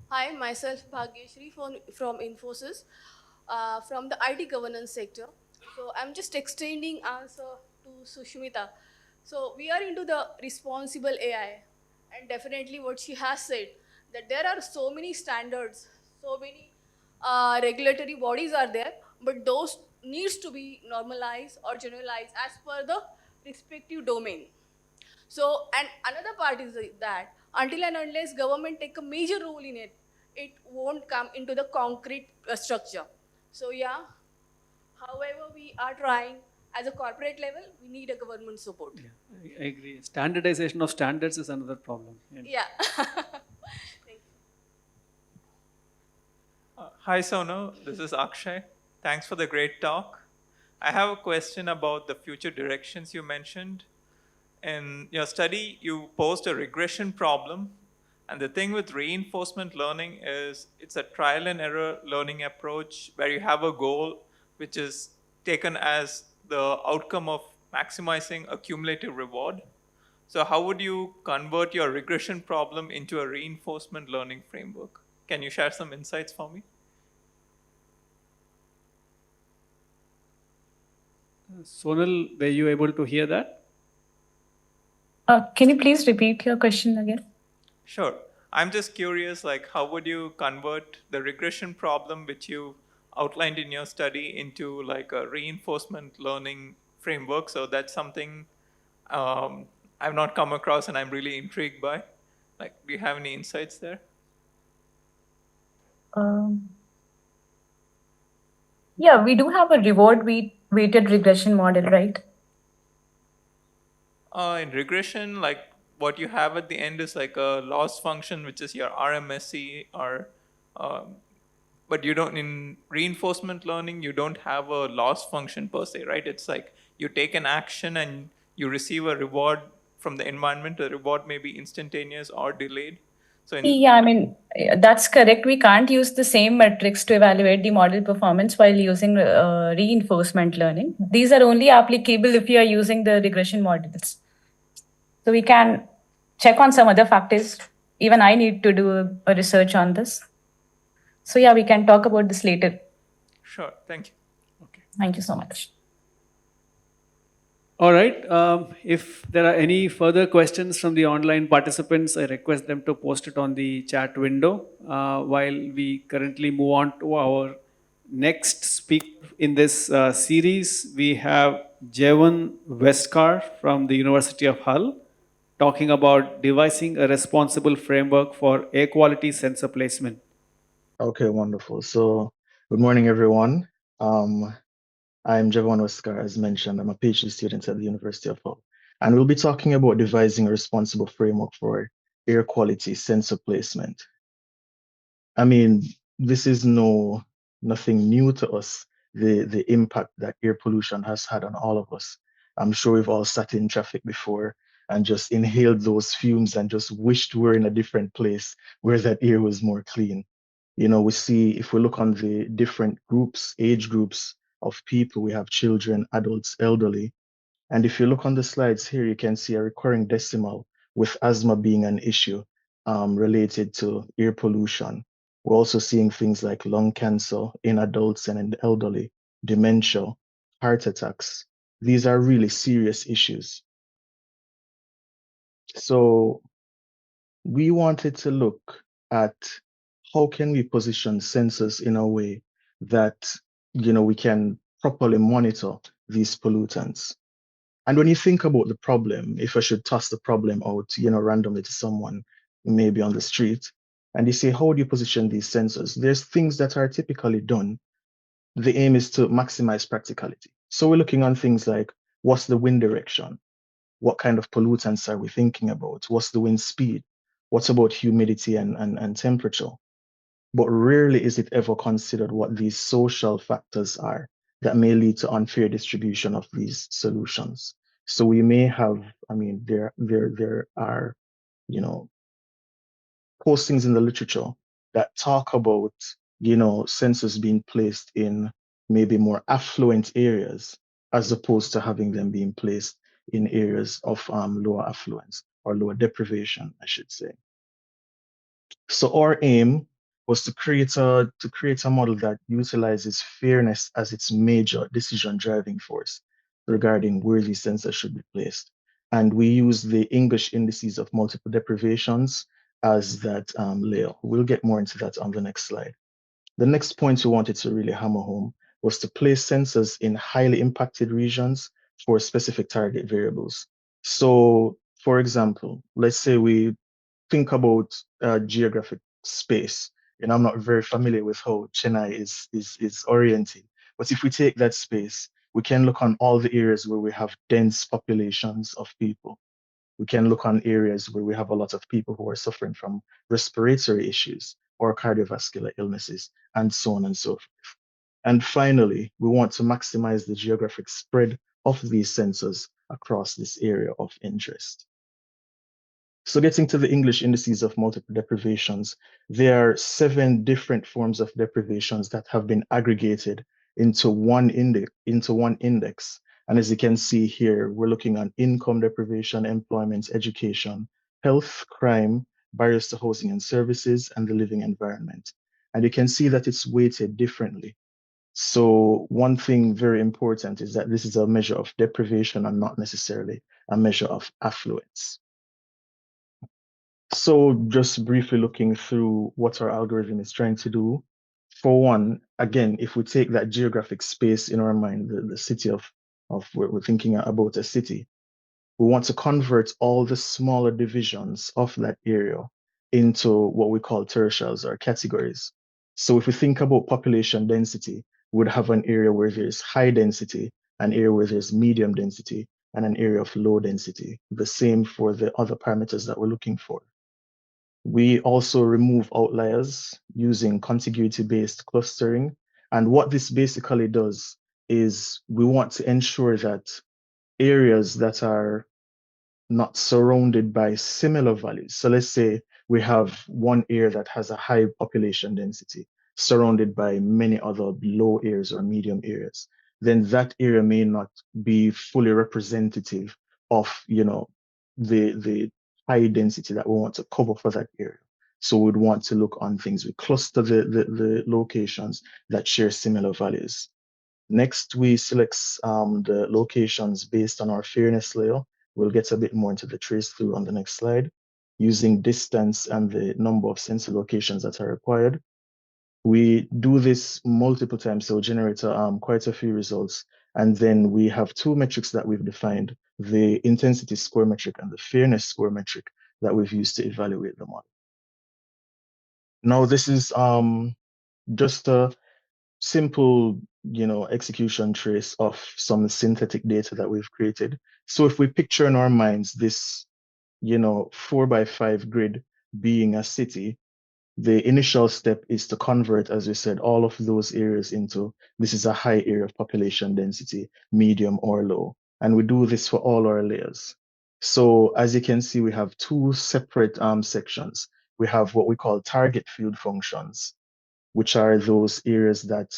Hi, myself Bhagyeshri from Infosys, from the IT governance sector. So I'm just extending answer to Sushmita. So we are into the responsible AI, and definitely what she has said, that there are so many standards, so many regulatory bodies are there, but those needs to be normalized or generalized as per the respective domain. So, and another part is that until and unless government take a major role in it, it won't come into the concrete structure. So yeah, however we are trying as a corporate level, we need a government support. Yeah, I agree. Standardization of standards is another problem. Yeah. Thank you. Hi, Sonal. This is Akshay. Thanks for the great talk. I have a question about the future directions you mentioned. In your study, you posed a regression problem. And the thing with reinforcement learning is it's a trial and error learning approach where you have a goal which is taken as the outcome of maximizing a cumulative reward. So how would you convert your regression problem into a reinforcement learning framework? Can you share some insights for me? Sonal, were you able to hear that? Can you please repeat your question again? Sure. I'm just curious, like, how would you convert the regression problem which you outlined in your study into like a reinforcement learning framework? So that's something I've not come across and I'm really intrigued by. Like, do you have any insights there? Yeah, we do have a weighted regression model, right? In regression, like what you have at the end is like a loss function, which is your RMSE, or but you don't, in reinforcement learning, you don't have a loss function per se, right? It's like you take an action and you receive a reward from the environment. The reward may be instantaneous or delayed. So Yeah, I mean, that's correct. We can't use the same metrics to evaluate the model performance while using reinforcement learning. These are only applicable if you are using the regression models. So we can check on some other factors. Even I need to do a research on this. So yeah, we can talk about this later. Sure, thank you. Okay. Thank you so much. All right. If there are any further questions from the online participants, I request them to post it on the chat window while we currently move on to our next speaker in this series. We have Jevon Westcarr from the University of Hull talking about devising a responsible framework for air quality sensor placement. Okay, wonderful. So, good morning, everyone. I'm Jevon Westcarr, as mentioned. I'm a PhD student at the University of Hull, and we'll be talking about devising a responsible framework for air quality sensor placement. I mean, this is nothing new to us, the impact that air pollution has had on all of us. I'm sure we've all sat in traffic before and just inhaled those fumes and just wished we were in a different place where that air was more clean. You know, we see, if we look on the different groups, age groups of people, we have children, adults, elderly. And if you look on the slides here, you can see a recurring decimal with asthma being an issue related to air pollution. We're also seeing things like lung cancer in adults and in the elderly, dementia, heart attacks. These are really serious issues. So we wanted to look at how can we position sensors in a way that we can properly monitor these pollutants. And when you think about the problem, if I should toss the problem out randomly to someone, maybe on the street, and you say, how do you position these sensors? There's things that are typically done. The aim is to maximize practicality. So we're looking on things like, what's the wind direction? What kind of pollutants are we thinking about? What's the wind speed? What about humidity and temperature? But rarely is it ever considered what these social factors are that may lead to unfair distribution of these solutions. So we may have, I mean, there are, you know, postings in the literature that talk about, sensors being placed in maybe more affluent areas as opposed to having them being placed in areas of lower affluence or lower deprivation, I should say. So our aim was to create a model that utilizes fairness as its major decision driving force regarding where these sensors should be placed. And we use the English indices of multiple deprivations as that layer. We'll get more into that on the next slide. The next point we wanted to really hammer home was to place sensors in highly impacted regions for specific target variables. So, for example, let's say we think about geographic space, and I'm not very familiar with how Chennai is oriented. But if we take that space, we can look on all the areas where we have dense populations of people. We can look on areas where we have a lot of people who are suffering from respiratory issues or cardiovascular illnesses, and so on and so forth. And finally, we want to maximize the geographic spread of these sensors across this area of interest. So getting to the English indices of multiple deprivations, there are 7 different forms of deprivations that have been aggregated into one index. And as you can see here, we're looking on income deprivation, employment, education, health, crime, barriers to housing and services, and the living environment. And you can see that it's weighted differently. So one thing very important is that this is a measure of deprivation and not necessarily a measure of affluence. So just briefly looking through what our algorithm is trying to do. For one, again, if we take that geographic space in our mind, the city of where we're thinking about a city, we want to convert all the smaller divisions of that area into what we call tertials or categories. So if we think about population density, we would have an area where there's high density, an area where there's medium density, and an area of low density. The same for the other parameters that we're looking for. We also remove outliers using contiguity-based clustering. And what this basically does is we want to ensure that areas that are not surrounded by similar values. So let's say we have one area that has a high population density surrounded by many other low areas or medium areas. Then that area may not be fully representative of, the high density that we want to cover for that area. So we'd want to look on things. We cluster the locations that share similar values. Next, we select the locations based on our fairness layer. We'll get a bit more into the trace through on the next slide, using distance and the number of sensor locations that are required. We do this multiple times, so generate quite a few results. And then we have 2 metrics that we've defined, the intensity score metric and the fairness score metric that we've used to evaluate the model. Now, this is just a simple, execution trace of some synthetic data that we've created. So if we picture in our minds this, 4x5 grid being a city, the initial step is to convert, as we said, all of those areas into, this is a high area of population density, medium or low. And we do this for all our layers. So as you can see, we have 2 separate sections. We have what we call target field functions, which are those areas that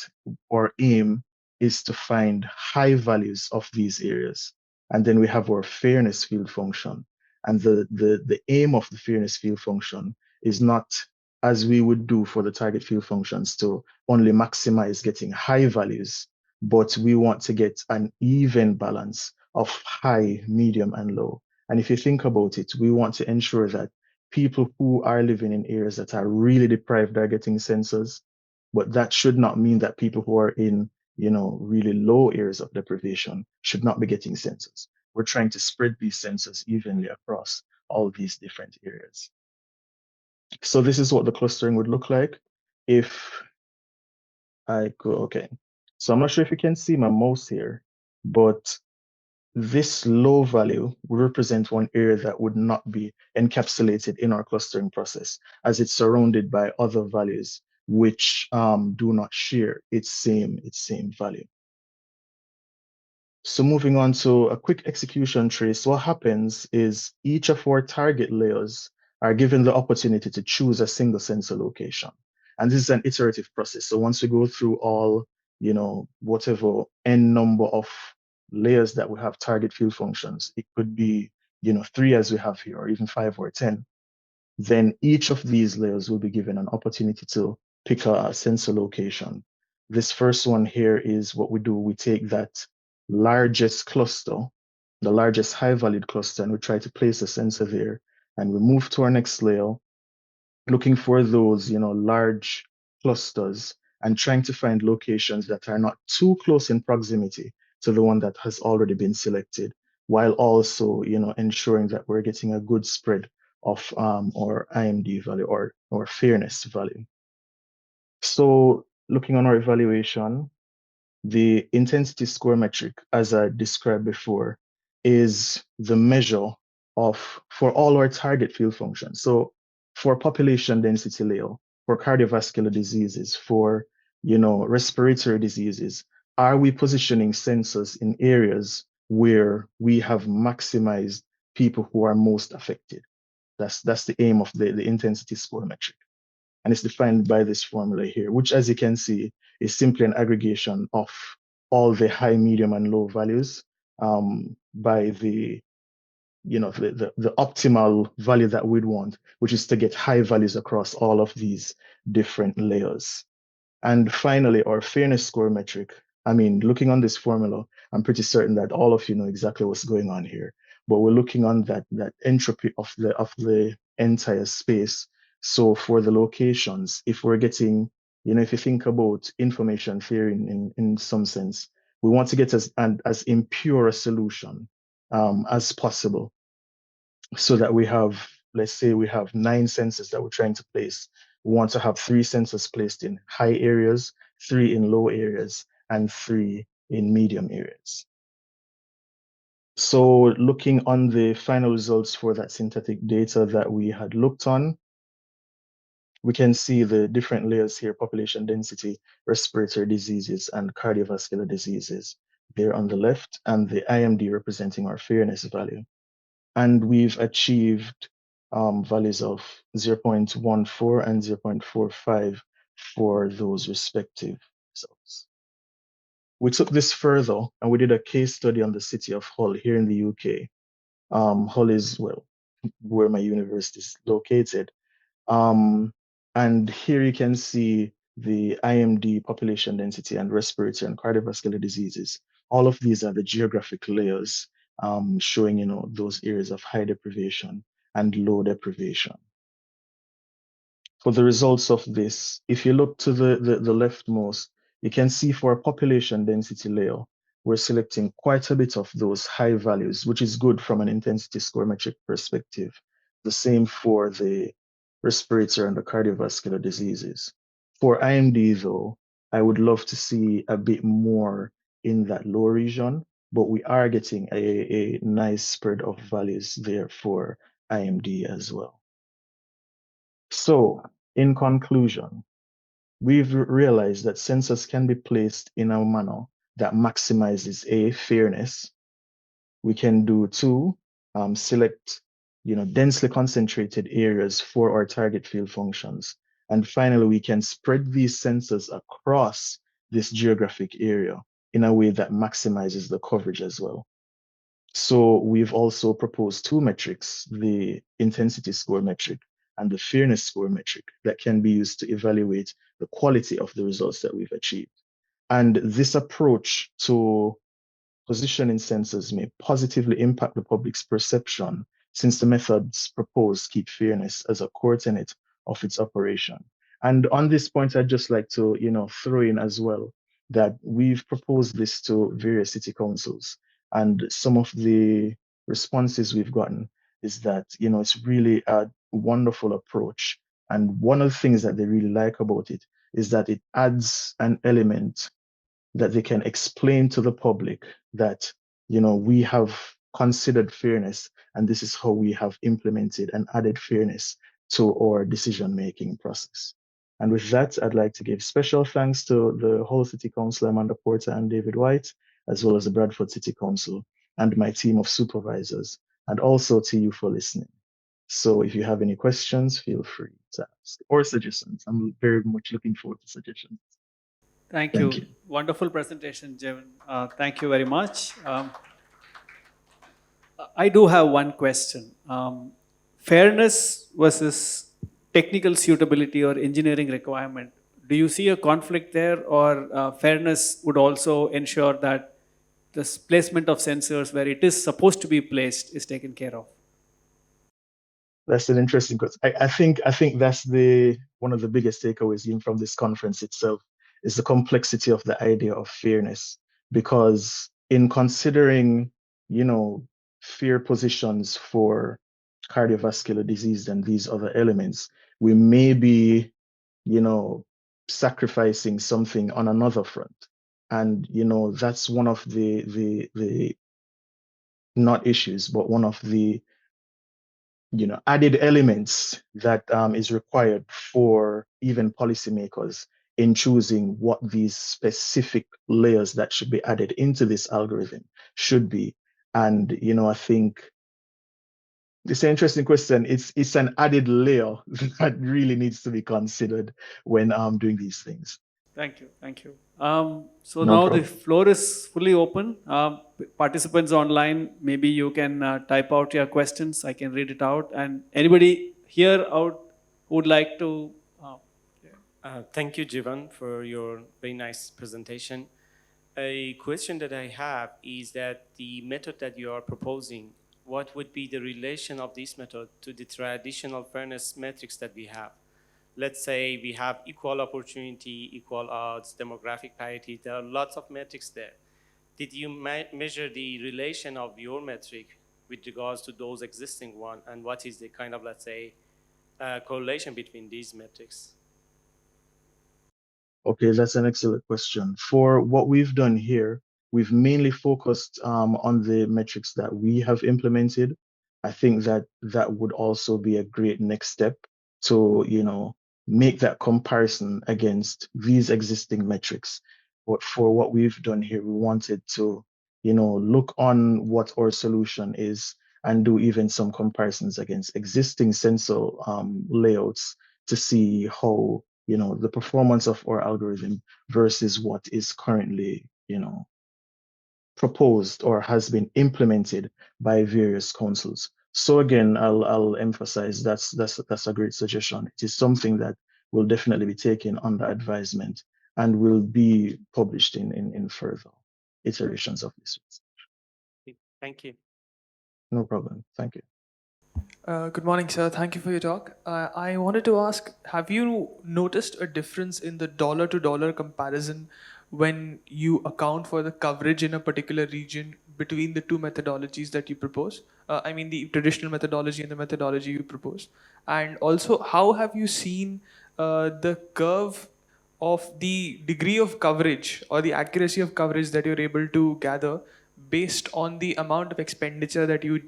our aim is to find high values of these areas. And then we have our fairness field function. And the aim of the fairness field function is not, as we would do for the target field functions, to only maximize getting high values, but we want to get an even balance of high, medium, and low. And if you think about it, we want to ensure that people who are living in areas that are really deprived are getting sensors, but that should not mean that people who are in, really low areas of deprivation should not be getting sensors. We're trying to spread these sensors evenly across all these different areas. So this is what the clustering would look like if I go, okay. So I'm not sure if you can see my mouse here, but this low value would represent one area that would not be encapsulated in our clustering process, as it's surrounded by other values which do not share its same value. So moving on to a quick execution trace, what happens is each of our target layers are given the opportunity to choose a single sensor location. And this is an iterative process. So once we go through all, whatever n number of layers that we have target field functions, it could be, 3 as we have here, or even 5 or 10, then each of these layers will be given an opportunity to pick a sensor location. This first one here is what we do. We take that largest cluster, the largest high valued cluster, and we try to place a sensor there. And we move to our next layer, looking for those, large clusters and trying to find locations that are not too close in proximity to the one that has already been selected, while also, ensuring that we're getting a good spread of our IMD value or fairness value. So looking on our evaluation, the intensity score metric, as I described before, is the measure for all our target field functions. So for population density layer, for cardiovascular diseases, for respiratory diseases, are we positioning sensors in areas where we have maximized people who are most affected? That's the aim of the intensity score metric. And it's defined by this formula here, which, as you can see, is simply an aggregation of all the high, medium, and low values by the optimal value that we'd want, which is to get high values across all of these different layers. And finally, our fairness score metric. I mean, looking on this formula, I'm pretty certain that all of you know exactly what's going on here. But we're looking on that entropy of the entire space. So for the locations, if we're getting, if you think about information theory in some sense, we want to get as impure a solution as possible, so that we have, let's say we have 9 sensors that we're trying to place. We want to have 3 sensors placed in high areas, 3 in low areas, and 3 in medium areas. So looking on the final results for that synthetic data that we had looked on, we can see the different layers here: population density, respiratory diseases, and cardiovascular diseases there on the left, and the IMD representing our fairness value. And we've achieved values of 0.14 and 0.45 for those respective results. We took this further and we did a case study on the city of Hull here in the UK. Hull is, well, where my university is located. And here you can see the IMD, population density, and respiratory and cardiovascular diseases. All of these are the geographic layers showing, those areas of high deprivation and low deprivation. For the results of this, if you look to the leftmost, you can see for a population density layer, we're selecting quite a bit of those high values, which is good from an intensity score metric perspective. The same for the respiratory and the cardiovascular diseases. For IMD, though, I would love to see a bit more in that low region, but we are getting a nice spread of values there for IMD as well. So, in conclusion, we've realized that sensors can be placed in a manner that maximizes fairness. We can do 2, select densely concentrated areas for our target field functions. And finally, we can spread these sensors across this geographic area in a way that maximizes the coverage as well. So we've also proposed 2 metrics, the intensity score metric and the fairness score metric, that can be used to evaluate the quality of the results that we've achieved. And this approach to positioning sensors may positively impact the public's perception, since the methods proposed keep fairness as a core tenet of its operation. And on this point, I'd just like to, throw in as well that we've proposed this to various city councils, and some of the responses we've gotten is that, it's really a wonderful approach, And one of the things that they really like about it is that it adds an element that they can explain to the public that, we have considered fairness and this is how we have implemented and added fairness to our decision-making process. And with that, I'd like to give special thanks to the Hull City Council, Amanda Porter and David White, as well as the Bradford City Council and my team of supervisors, and also to you for listening. So if you have any questions, feel free to ask or suggestions. I'm very much looking forward to suggestions. Thank Thank you. you. Wonderful presentation, Jevon. Thank you very much. I do have one question. Fairness versus technical suitability or engineering requirement. Do you see a conflict there, or fairness would also ensure that this placement of sensors where it is supposed to be placed is taken care of? That's an interesting question. I think that's the one of the biggest takeaways even from this conference itself is the complexity of the idea of fairness. Because in considering, fair positions for cardiovascular disease and these other elements, we may be, sacrificing something on another front. And that's one of the not issues, but one of the added elements that is required for even policymakers in choosing what these specific layers that should be added into this algorithm should be. And I think it's an interesting question. It's an added layer that really needs to be considered when doing these things. Thank you. Thank you. So No now the problem. floor is fully open. Participants online, maybe you can type out your questions. I can read it out. And anybody here out who would like to? Thank you, Jevon, for your very nice presentation. A question that I have is that the method that you are proposing, what would be the relation of this method to the traditional fairness metrics that we have? Let's say we have equal opportunity, equal odds, demographic parity. There are lots of metrics there. Did you measure the relation of your metric with regards to those existing one, and what is the kind of, let's say, correlation between these metrics? Okay, that's an excellent question. For what we've done here, we've mainly focused on the metrics that we have implemented. I think that that would also be a great next step to, make that comparison against these existing metrics. But for what we've done here, we wanted to, look on what our solution is and do even some comparisons against existing sensor layouts to see how the performance of our algorithm versus what is currently, proposed or has been implemented by various councils. So again, I'll emphasize that's a great suggestion. It is something that will definitely be taken under advisement and will be published in further iterations of this. Thank you. No problem. Thank you. Good morning, sir. Thank you for your talk. I wanted to ask, have you noticed a difference in the dollar-to-dollar comparison when you account for the coverage in a particular region between the two methodologies that you propose? I mean, the traditional methodology and the methodology you propose. And also, how have you seen the curve of the degree of coverage or the accuracy of coverage that you're able to gather based on the amount of expenditure that you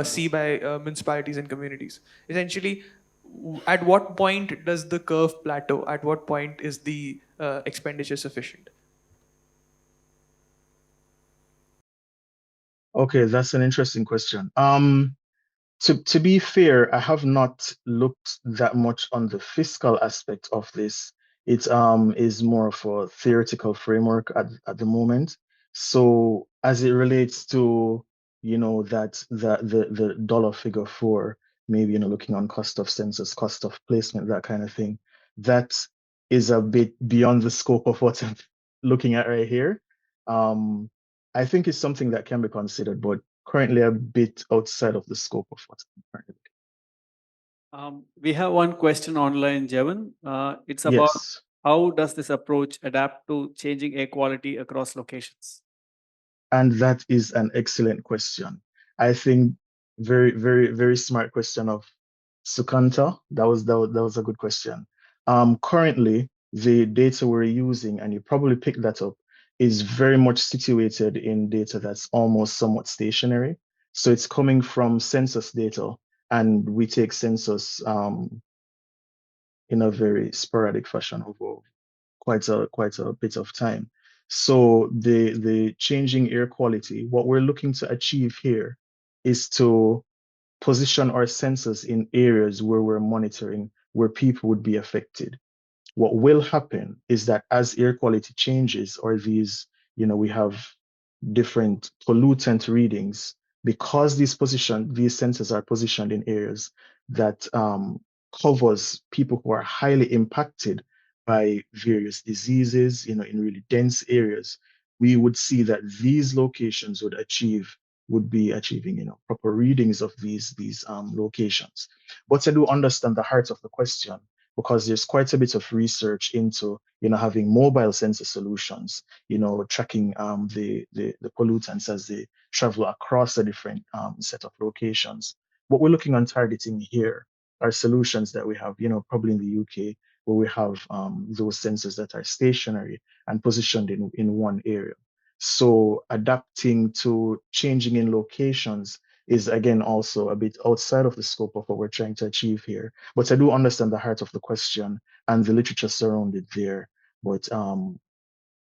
see by municipalities and communities? Essentially, at what point does the curve plateau? At what point is the expenditure sufficient? Okay, that's an interesting question. To be fair, I have not looked that much on the fiscal aspect of this. It is more of a theoretical framework at the moment. So as it relates to, that the dollar figure for maybe, looking on cost of census, cost of placement, that kind of thing, that is a bit beyond the scope of what I'm looking at right here. I think it's something that can be considered, but currently a bit outside of the scope of what I'm currently We have one question online, Jevon. It's looking. about Yes. how does this approach adapt to changing air quality across locations? And that is an excellent question. I think very, very, very smart question of Sukanta, that was a good question. Currently, the data we're using, and you probably picked that up, is very much situated in data that's almost somewhat stationary. So it's coming from census data, and we take census in a very sporadic fashion over quite a bit of time. So the changing air quality, what we're looking to achieve here is to position our sensors in areas where we're monitoring where people would be affected. What will happen is that as air quality changes, or these, we have different pollutant readings, because these sensors are positioned in areas that covers people who are highly impacted by various diseases, in really dense areas. We would see that these locations would be achieving, proper readings of these locations. But I do understand the heart of the question, because there's quite a bit of research into, having mobile sensor solutions, tracking the pollutants as they travel across a different set of locations. What we're looking on targeting here are solutions that we have, probably in the UK, where we have those sensors that are stationary and positioned in one area. So adapting to changing in locations is, again, also a bit outside of the scope of what we're trying to achieve here. But I do understand the heart of the question and the literature surrounded there. But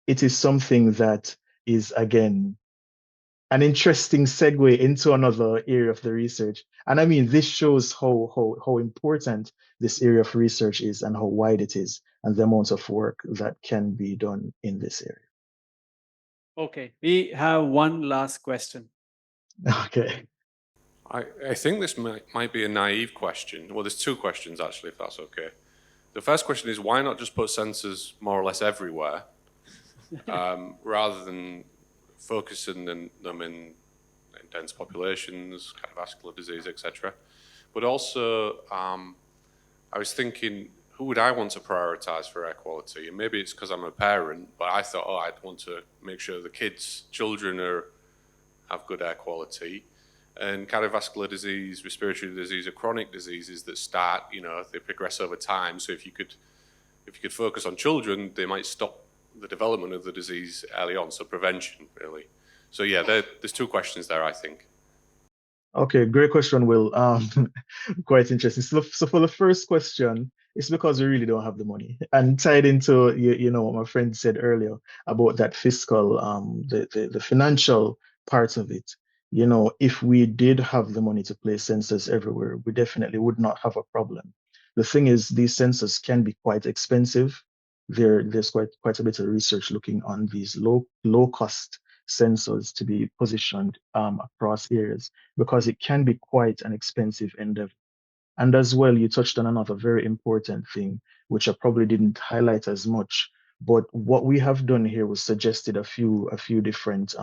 it is something that is, again, an interesting segue into another area of the research. And I mean, this shows how important this area of research is, and how wide it is, and the amount of work that can be done in this area. Okay, we have one last question. Okay. I think this might be a naive question. Well, there's two questions, actually, if that's okay. The first question is, why not just put sensors more or less everywhere, rather than focusing them in dense populations, cardiovascular disease, etc. But also, I was thinking, who would I want to prioritize for air quality? And maybe it's because I'm a parent, but I thought, I'd want to make sure the children have good air quality. And cardiovascular disease, respiratory disease are chronic diseases that start, they progress over time. So if you could focus on children, they might stop the development of the disease early on. So prevention, really. So yeah, there's two questions there, I think. Okay, great question, Will. Quite interesting. So for the first question, it's because we really don't have the money. And tied into what my friend said earlier about that fiscal, the financial part of it. If we did have the money to place sensors everywhere, we definitely would not have a problem. The thing is, these sensors can be quite expensive. There's quite a bit of research looking on these low cost sensors to be positioned across areas, because it can be quite an expensive endeavor. And as well, you touched on another very important thing, which I probably didn't highlight as much. But what we have done here was suggested a few different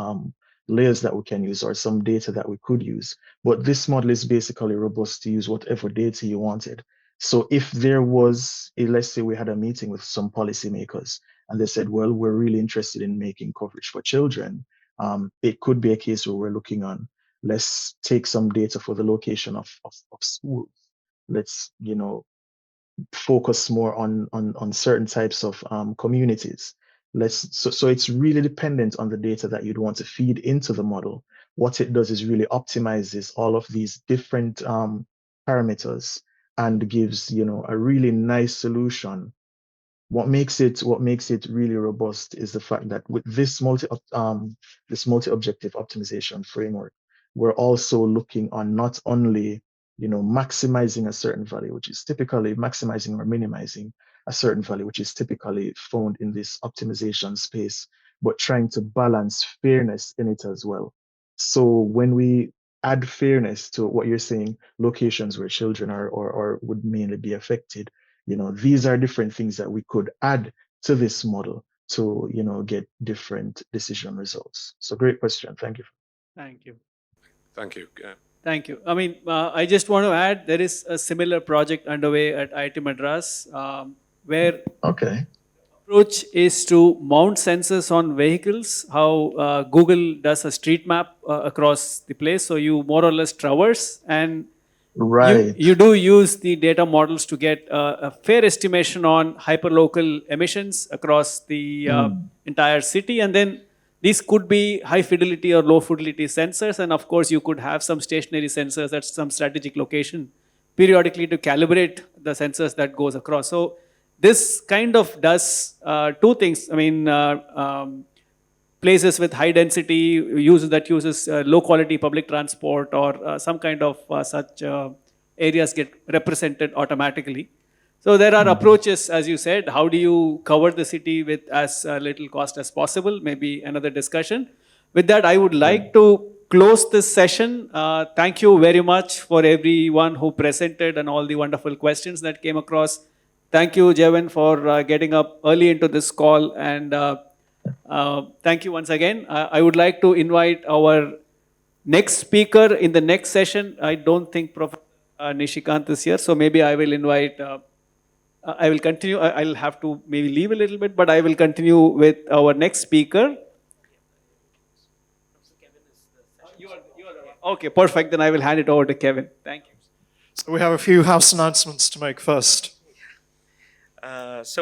layers that we can use, or some data that we could use. But this model is basically robust to use whatever data you wanted. So if there was let's say we had a meeting with some policymakers, and they said, well, we're really interested in making coverage for children, it could be a case where we're looking on, let's take some data for the location of schools. Let's focus more on certain types of communities. So it's really dependent on the data that you'd want to feed into the model. What it does is really optimizes all of these different parameters, and gives a really nice solution. What makes it really robust is the fact that with this multi-objective optimization framework, we're also looking on not only maximizing a certain value, which is typically maximizing or minimizing a certain value, which is typically found in this optimization space, but trying to balance fairness in it as well. So when we add fairness to what you're saying, locations where children are or would mainly be affected, these are different things that we could add to this model to get different decision results. So great question. Thank you. Thank you. Thank you. Thank you. I mean, I just want to add, there is a similar project underway at IIT Madras, where Okay. approach is to mount sensors on vehicles, how Google does a street map across the place. So you more or less traverse, and Right. You do use the data models to get a fair estimation on hyperlocal emissions across the entire city, and then these could be high fidelity or low fidelity sensors, and of course you could have some stationary sensors at some strategic location periodically to calibrate the sensors that goes across. So this kind of does two things. I mean, places with high density uses low quality public transport or some kind of such areas get represented automatically. So there are approaches, as you said, how do you cover the city with as little cost as possible? Maybe another discussion. With that, I would like to close this session. Thank you very much for everyone who presented and all the wonderful questions that came across. Thank you, Jevon, for getting up early into this call, and thank you once again. I would like to invite our next speaker in the next session. I don't think Professor Nishikant is here, so maybe I will invite, I will continue. I'll have to maybe leave a little bit, but I will continue with our next speaker. Okay, perfect. Then I will hand it over to Kevin. Thank you. So we have a few house announcements to make first. So